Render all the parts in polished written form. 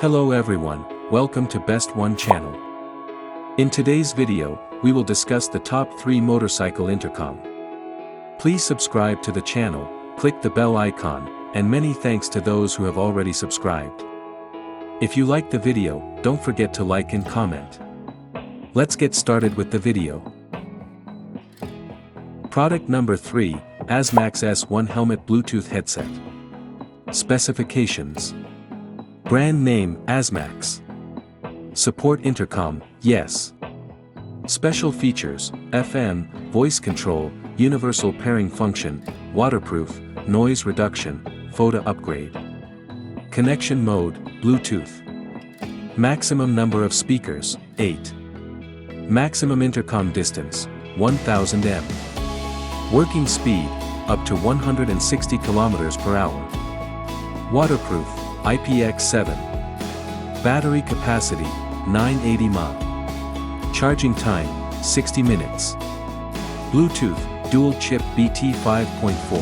Hello everyone, welcome to Best One channel. In today's video, we will discuss the top 3 motorcycle intercom. Please subscribe to the channel, click the bell icon, and many thanks to those who have already subscribed. If you like the video, don't forget to like and comment. Let's get started with the video. Product number 3, ASMAX S1 Helmet Bluetooth Headset. Specifications. Brand name, ASMAX. Support intercom, yes. Special features, FM, voice control, universal pairing function, waterproof, noise reduction, photo upgrade. Connection mode, Bluetooth. Maximum number of speakers, 8. Maximum intercom distance, 1000 m. Working speed, up to 160 km/h. Waterproof, IPX7. Battery capacity, 980 mAh. Charging time, 60 minutes. Bluetooth, dual chip BT 5.4.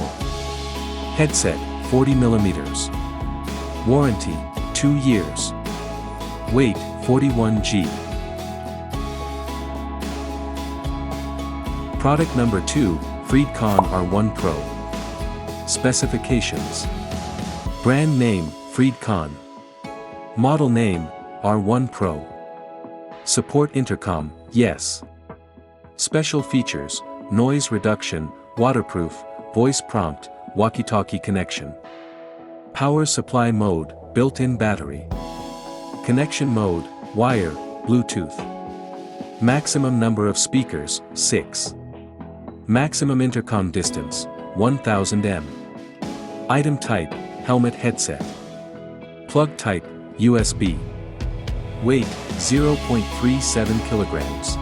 Headset, 40 mm. Warranty, 2 years. Weight, 41 g. Product number 2, Freedcon R1 Pro. Specifications. Brand name, Freedcon. Model name, R1 Pro. Support intercom, yes. Special features, noise reduction, waterproof, voice prompt, walkie-talkie connection. Power supply mode, built-in battery. Connection mode, wire, Bluetooth. Maximum number of speakers, 6. Maximum intercom distance, 1000 m. Item type, helmet headset. Plug type, USB. Weight, 0.37 kilograms.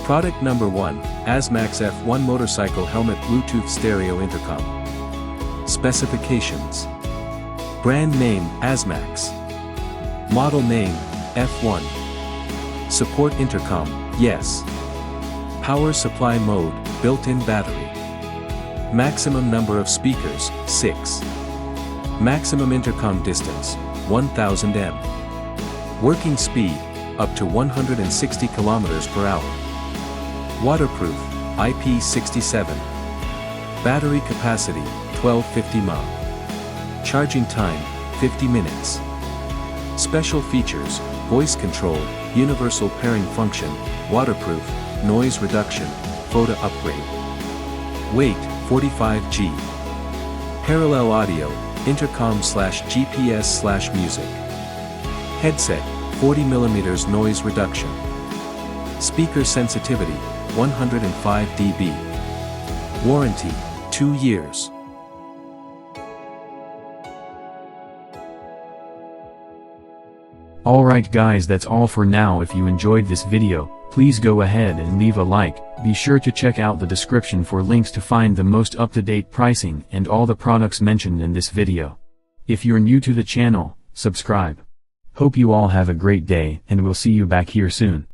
Product number 1, ASMAX F1 Motorcycle Helmet Bluetooth Stereo Intercom. Specifications. Brand name, ASMAX. Model name, F1. Support intercom, yes. Power supply mode, built-in battery. Maximum number of speakers, 6. Maximum intercom distance, 1000 m. Working speed, up to 160 km/h. Waterproof, IP67. Battery capacity, 1250 mAh. Charging time, 50 minutes. Special features, voice control, universal pairing function, waterproof, noise reduction, photo upgrade. Weight, 45 g. Parallel audio, intercom/GPS/music. Headset, 40 mm noise reduction. Speaker sensitivity, 105 dB. Warranty, 2 years. Alright guys, that's all for now. If you enjoyed this video, please go ahead and leave a like. Be sure to check out the description for links to find the most up-to-date pricing and all the products mentioned in this video. If you're new to the channel, subscribe. Hope you all have a great day and we'll see you back here soon.